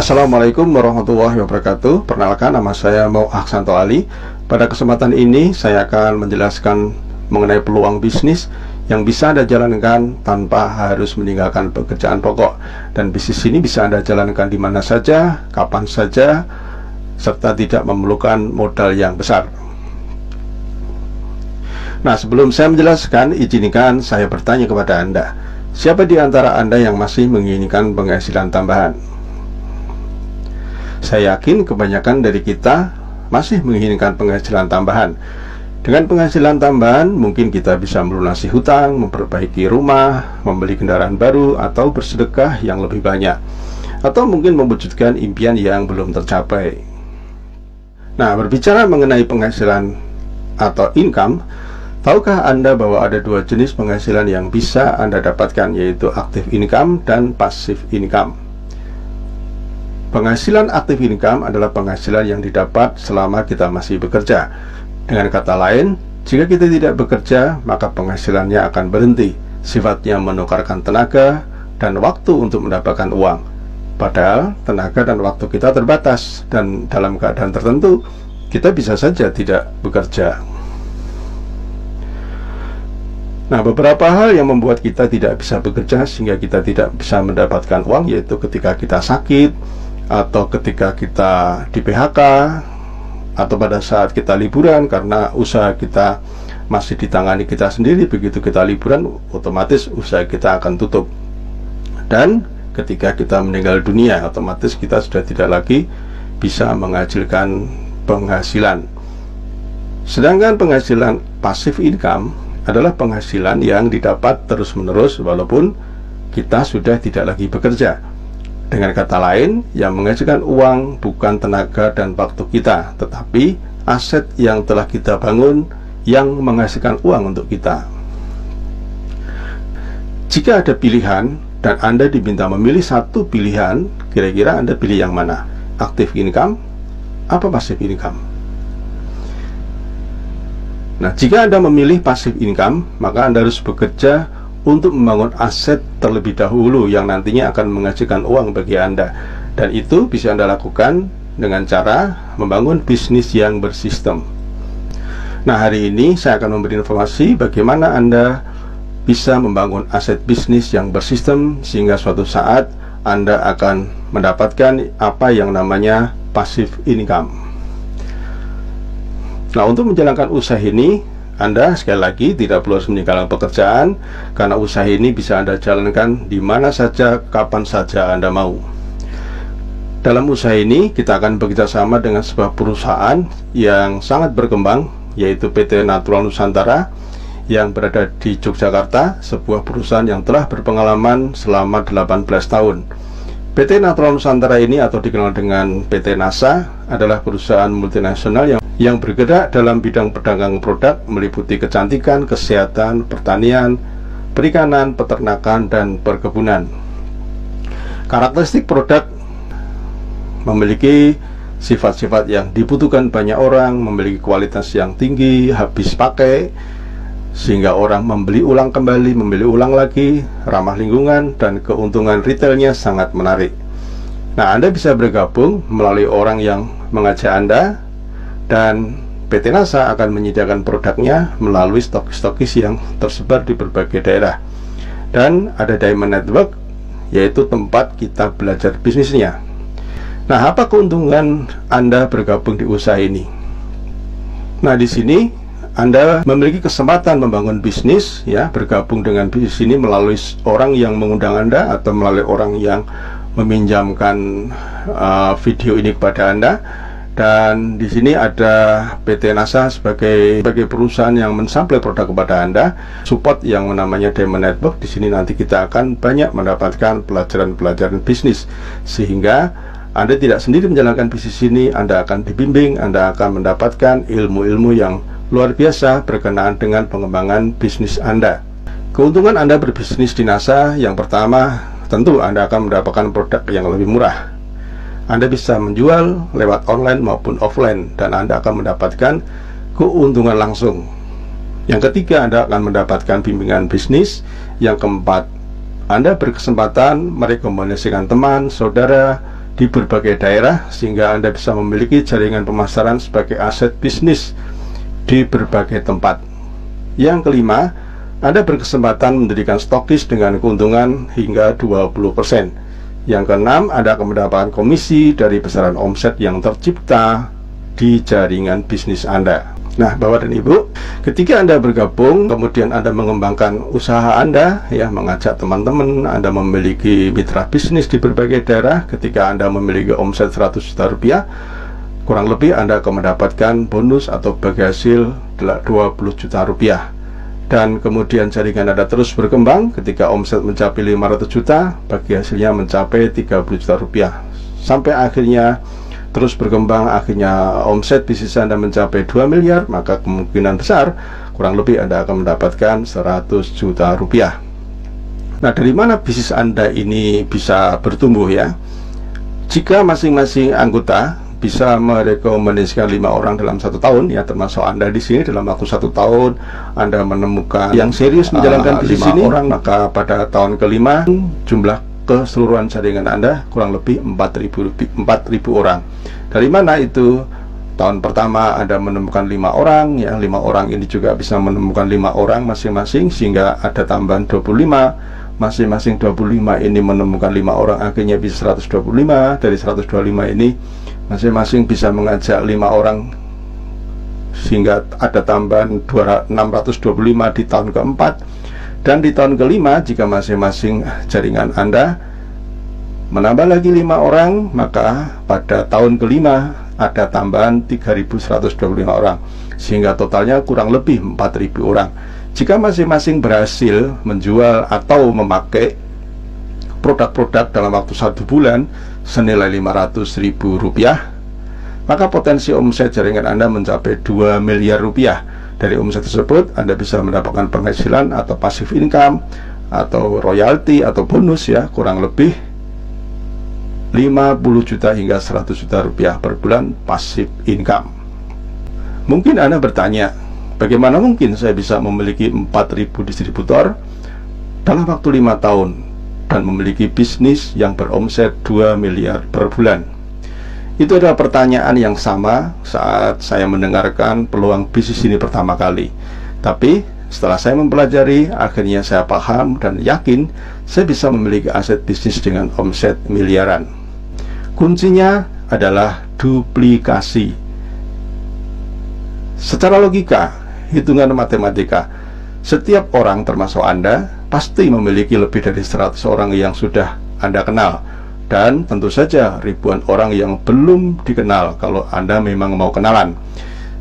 Assalamualaikum warahmatullahi wabarakatuh. Perkenalkan, nama saya Mau Aksanto Ali. Pada kesempatan ini saya akan menjelaskan mengenai peluang bisnis yang bisa Anda jalankan tanpa harus meninggalkan pekerjaan pokok. Dan bisnis ini bisa Anda jalankan di mana saja, kapan saja, serta tidak memerlukan modal yang besar. Nah, sebelum saya menjelaskan, izinkan saya bertanya kepada Anda. Siapa di antara Anda yang masih menginginkan penghasilan tambahan? Saya yakin kebanyakan dari kita masih menginginkan penghasilan tambahan. Dengan penghasilan tambahan, mungkin kita bisa melunasi hutang, memperbaiki rumah, membeli kendaraan baru, atau bersedekah yang lebih banyak, atau mungkin mewujudkan impian yang belum tercapai. Nah, berbicara mengenai penghasilan atau income, tahukah Anda bahwa ada dua jenis penghasilan yang bisa Anda dapatkan, yaitu active income dan passive income. Penghasilan active income adalah penghasilan yang didapat selama kita masih bekerja. Dengan kata lain, jika kita tidak bekerja, maka penghasilannya akan berhenti. Sifatnya menukarkan tenaga dan waktu untuk mendapatkan uang. Padahal tenaga dan waktu kita terbatas, dan dalam keadaan tertentu kita bisa saja tidak bekerja. Nah, beberapa hal yang membuat kita tidak bisa bekerja sehingga kita tidak bisa mendapatkan uang, yaitu ketika kita sakit, atau ketika kita di PHK, atau pada saat kita liburan karena usaha kita masih ditangani kita sendiri. Begitu kita liburan, otomatis usaha kita akan tutup. Dan ketika kita meninggal dunia, otomatis kita sudah tidak lagi bisa menghasilkan penghasilan. Sedangkan penghasilan passive income adalah penghasilan yang didapat terus-menerus walaupun kita sudah tidak lagi bekerja. Dengan kata lain, yang menghasilkan uang bukan tenaga dan waktu kita, tetapi aset yang telah kita bangun yang menghasilkan uang untuk kita. Jika ada pilihan dan Anda diminta memilih satu pilihan, kira-kira Anda pilih yang mana? Active income apa passive income? Nah, jika Anda memilih passive income, maka Anda harus bekerja untuk membangun aset terlebih dahulu yang nantinya akan menghasilkan uang bagi Anda. Dan itu bisa Anda lakukan dengan cara membangun bisnis yang bersistem. Nah, hari ini saya akan memberi informasi bagaimana Anda bisa membangun aset bisnis yang bersistem sehingga suatu saat Anda akan mendapatkan apa yang namanya passive income. Nah, untuk menjalankan usaha ini, Anda sekali lagi tidak perlu harus meninggalkan pekerjaan, karena usaha ini bisa Anda jalankan di mana saja, kapan saja Anda mau. Dalam usaha ini kita akan bekerjasama dengan sebuah perusahaan yang sangat berkembang, yaitu PT Natural Nusantara yang berada di Yogyakarta, sebuah perusahaan yang telah berpengalaman selama 18 tahun. PT Natural Nusantara ini, atau dikenal dengan PT NASA, adalah perusahaan multinasional yang bergerak dalam bidang perdagangan produk meliputi kecantikan, kesehatan, pertanian, perikanan, peternakan, dan perkebunan. Karakteristik produk memiliki sifat-sifat yang dibutuhkan banyak orang, memiliki kualitas yang tinggi, habis pakai, sehingga orang membeli ulang kembali, membeli ulang lagi, ramah lingkungan, dan keuntungan retailnya sangat menarik. Nah, Anda bisa bergabung melalui orang yang mengajak Anda, dan PT NASA akan menyediakan produknya melalui stokis-stokis yang tersebar di berbagai daerah. Dan ada Diamond Network, yaitu tempat kita belajar bisnisnya. Nah, apa keuntungan Anda bergabung di usaha ini? Nah, di sini Anda memiliki kesempatan membangun bisnis, ya, bergabung dengan bisnis ini melalui orang yang mengundang Anda atau melalui orang yang meminjamkan video ini kepada Anda. Dan di sini ada PT NASA sebagai perusahaan yang mensuplai produk kepada Anda, support yang namanya Diamond Network. Di sini nanti kita akan banyak mendapatkan pelajaran-pelajaran bisnis, sehingga Anda tidak sendiri menjalankan bisnis ini. Anda akan dibimbing, Anda akan mendapatkan ilmu-ilmu yang luar biasa berkenaan dengan pengembangan bisnis Anda. Keuntungan Anda berbisnis di NASA, yang pertama, tentu Anda akan mendapatkan produk yang lebih murah. Anda bisa menjual lewat online maupun offline, dan Anda akan mendapatkan keuntungan langsung. Yang ketiga, Anda akan mendapatkan bimbingan bisnis. Yang keempat, Anda berkesempatan merekomendasikan teman, saudara, di berbagai daerah, sehingga Anda bisa memiliki jaringan pemasaran sebagai aset bisnis di berbagai tempat. Yang kelima, Anda berkesempatan mendirikan stokis dengan keuntungan hingga 20%. Yang keenam, Anda akan mendapatkan komisi dari besaran omset yang tercipta di jaringan bisnis Anda. Nah, Bapak dan Ibu, ketika Anda bergabung, kemudian Anda mengembangkan usaha Anda, ya, mengajak teman-teman, Anda memiliki mitra bisnis di berbagai daerah. Ketika Anda memiliki omset 100 juta rupiah, kurang lebih Anda akan mendapatkan bonus atau bagi hasil 20 juta rupiah. Dan kemudian jaringan Anda terus berkembang. Ketika omset mencapai 500 juta, bagi hasilnya mencapai 30 juta rupiah. Sampai akhirnya terus berkembang, akhirnya omset bisnis Anda mencapai 2 miliar, maka kemungkinan besar kurang lebih Anda akan mendapatkan 100 juta rupiah. Nah, dari mana bisnis Anda ini bisa bertumbuh, ya? Jika masing-masing anggota bisa merekomendasikan 5 orang dalam 1 tahun, ya, termasuk Anda di sini, dalam waktu 1 tahun Anda menemukan yang serius menjalankan bisnis ini, orang, maka pada tahun kelima jumlah keseluruhan jaringan Anda kurang lebih 4.000 orang. Dari mana itu? Tahun pertama Anda menemukan 5 orang, ya, 5 orang ini juga bisa menemukan 5 orang masing-masing, sehingga ada tambahan 25. Masing-masing 25 ini menemukan 5 orang, akhirnya bisa 125. Dari 125 ini masing-masing bisa mengajak 5 orang, sehingga ada tambahan 625 di tahun keempat. Dan di tahun kelima, jika masing-masing jaringan Anda menambah lagi 5 orang, maka pada tahun kelima ada tambahan 3.125 orang, sehingga totalnya kurang lebih 4.000 orang. Jika masing-masing berhasil menjual atau memakai produk-produk dalam waktu 1 bulan senilai 500.000 rupiah, maka potensi omset jaringan Anda mencapai 2 miliar rupiah. Dari omset tersebut Anda bisa mendapatkan penghasilan atau passive income atau royalti atau bonus, ya, kurang lebih 50 juta hingga 100 juta rupiah per bulan passive income. Mungkin Anda bertanya, bagaimana mungkin saya bisa memiliki 4.000 distributor dalam waktu 5 tahun dan memiliki bisnis yang beromset 2 miliar per bulan? Itu adalah pertanyaan yang sama saat saya mendengarkan peluang bisnis ini pertama kali. Tapi setelah saya mempelajari, akhirnya saya paham dan yakin saya bisa memiliki aset bisnis dengan omset miliaran. Kuncinya adalah duplikasi. Secara logika, hitungan matematika, setiap orang termasuk Anda pasti memiliki lebih dari 100 orang yang sudah Anda kenal. Dan tentu saja ribuan orang yang belum dikenal kalau Anda memang mau kenalan.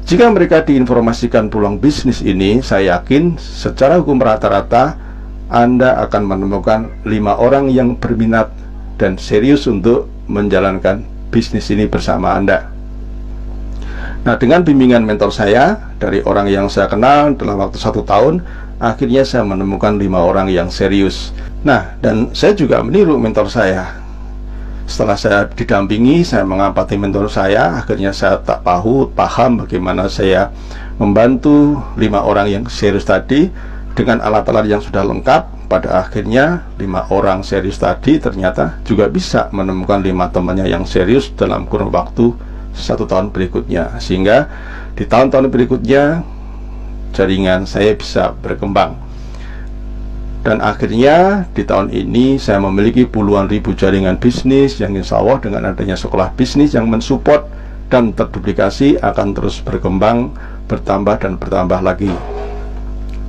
Jika mereka diinformasikan peluang bisnis ini, saya yakin secara hukum rata-rata Anda akan menemukan 5 orang yang berminat dan serius untuk menjalankan bisnis ini bersama Anda. Nah, dengan bimbingan mentor saya dari orang yang saya kenal dalam waktu 1 tahun, akhirnya saya menemukan 5 orang yang serius. Nah, dan saya juga meniru mentor saya. Setelah saya didampingi, saya mengamati mentor saya, akhirnya saya tak paham bagaimana saya membantu 5 orang yang serius tadi dengan alat-alat yang sudah lengkap. Pada akhirnya 5 orang serius tadi ternyata juga bisa menemukan 5 temannya yang serius dalam kurun waktu 1 tahun berikutnya, sehingga di tahun-tahun berikutnya jaringan saya bisa berkembang. Dan akhirnya di tahun ini saya memiliki puluhan ribu jaringan bisnis yang insya Allah dengan adanya sekolah bisnis yang mensupport dan terduplikasi akan terus berkembang, bertambah dan bertambah lagi.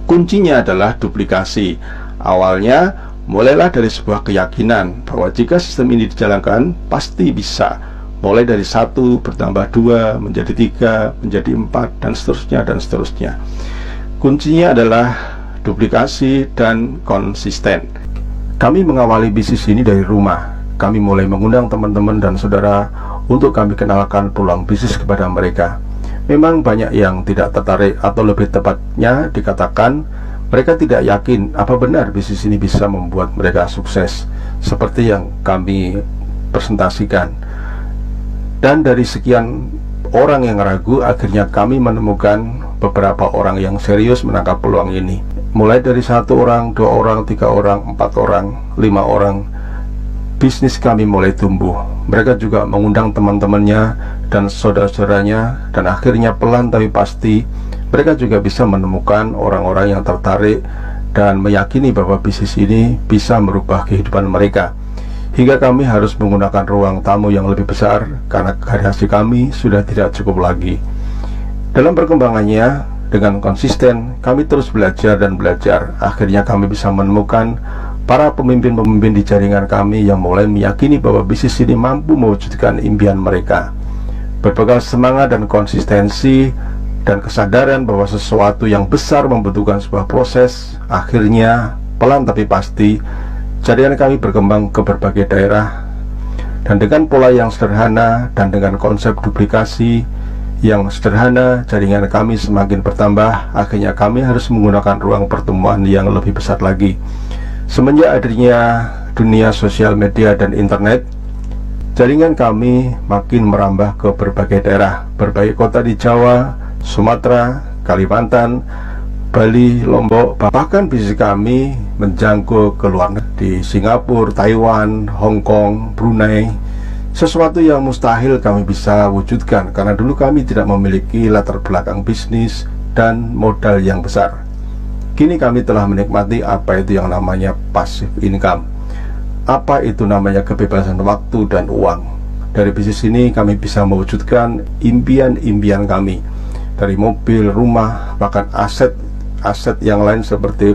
Kuncinya adalah duplikasi. Awalnya mulailah dari sebuah keyakinan bahwa jika sistem ini dijalankan pasti bisa. Mulai dari 1 bertambah 2 menjadi 3 menjadi 4 dan seterusnya dan seterusnya. Kuncinya adalah duplikasi dan konsisten. Kami mengawali bisnis ini dari rumah. Kami mulai mengundang teman-teman dan saudara untuk kami kenalkan peluang bisnis kepada mereka. Memang banyak yang tidak tertarik, atau lebih tepatnya dikatakan mereka tidak yakin apa benar bisnis ini bisa membuat mereka sukses seperti yang kami presentasikan. Dan dari sekian orang yang ragu, akhirnya kami menemukan beberapa orang yang serius menangkap peluang ini. Mulai dari 1 orang, 2 orang, 3 orang, 4 orang, 5 orang, bisnis kami mulai tumbuh. Mereka juga mengundang teman-temannya dan saudara-saudaranya, dan akhirnya pelan tapi pasti mereka juga bisa menemukan orang-orang yang tertarik dan meyakini bahwa bisnis ini bisa merubah kehidupan mereka. Hingga kami harus menggunakan ruang tamu yang lebih besar karena garasi kami sudah tidak cukup lagi. Dalam perkembangannya, dengan konsisten kami terus belajar dan belajar. Akhirnya kami bisa menemukan para pemimpin-pemimpin di jaringan kami yang mulai meyakini bahwa bisnis ini mampu mewujudkan impian mereka. Berbekal semangat dan konsistensi dan kesadaran bahwa sesuatu yang besar membutuhkan sebuah proses, akhirnya pelan tapi pasti jaringan kami berkembang ke berbagai daerah, dan dengan pola yang sederhana dan dengan konsep duplikasi yang sederhana, jaringan kami semakin bertambah. Akhirnya kami harus menggunakan ruang pertemuan yang lebih besar lagi. Semenjak adanya dunia sosial media dan internet, jaringan kami makin merambah ke berbagai daerah, berbagai kota di Jawa, Sumatera, Kalimantan, Bali, Lombok. Bahkan bisnis kami menjangkau ke luar negeri, di Singapura, Taiwan, Hong Kong, Brunei. Sesuatu yang mustahil kami bisa wujudkan karena dulu kami tidak memiliki latar belakang bisnis dan modal yang besar. Kini kami telah menikmati apa itu yang namanya passive income. Apa itu namanya kebebasan waktu dan uang. Dari bisnis ini kami bisa mewujudkan impian-impian kami. Dari mobil, rumah, bahkan aset yang lain seperti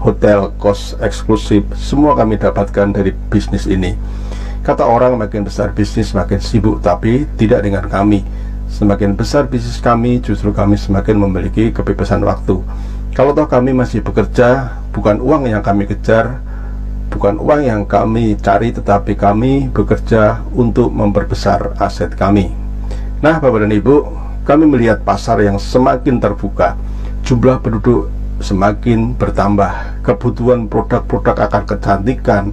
hotel, kos eksklusif, semua kami dapatkan dari bisnis ini. Kata orang, makin besar bisnis makin sibuk, tapi tidak dengan kami. Semakin besar bisnis kami, justru kami semakin memiliki kebebasan waktu. Kalau toh kami masih bekerja, bukan uang yang kami kejar, bukan uang yang kami cari, tetapi kami bekerja untuk memperbesar aset kami. Nah, Bapak dan Ibu, kami melihat pasar yang semakin terbuka, jumlah penduduk semakin bertambah, kebutuhan produk-produk akan kecantikan,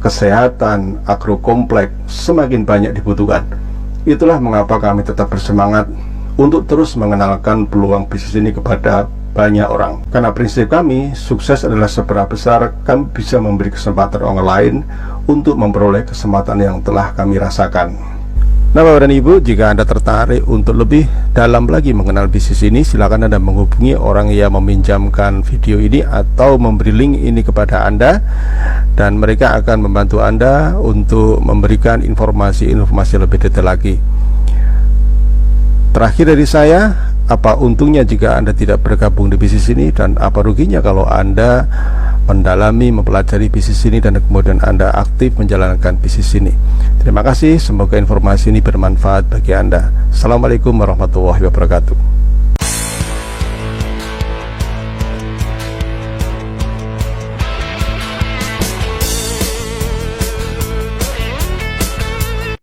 kesehatan, agrokompleks semakin banyak dibutuhkan. Itulah mengapa kami tetap bersemangat untuk terus mengenalkan peluang bisnis ini kepada banyak orang. Karena prinsip kami, sukses adalah seberapa besar kami bisa memberi kesempatan orang lain untuk memperoleh kesempatan yang telah kami rasakan. Nah, Bapak dan Ibu, jika Anda tertarik untuk lebih dalam lagi mengenal bisnis ini, silakan Anda menghubungi orang yang meminjamkan video ini atau memberi link ini kepada Anda, dan mereka akan membantu Anda untuk memberikan informasi-informasi lebih detail lagi. Terakhir dari saya, apa untungnya jika Anda tidak bergabung di bisnis ini, dan apa ruginya kalau Anda mendalami, mempelajari bisnis ini dan kemudian Anda aktif menjalankan bisnis ini. Terima kasih, semoga informasi ini bermanfaat bagi Anda. Assalamualaikum warahmatullahi wabarakatuh.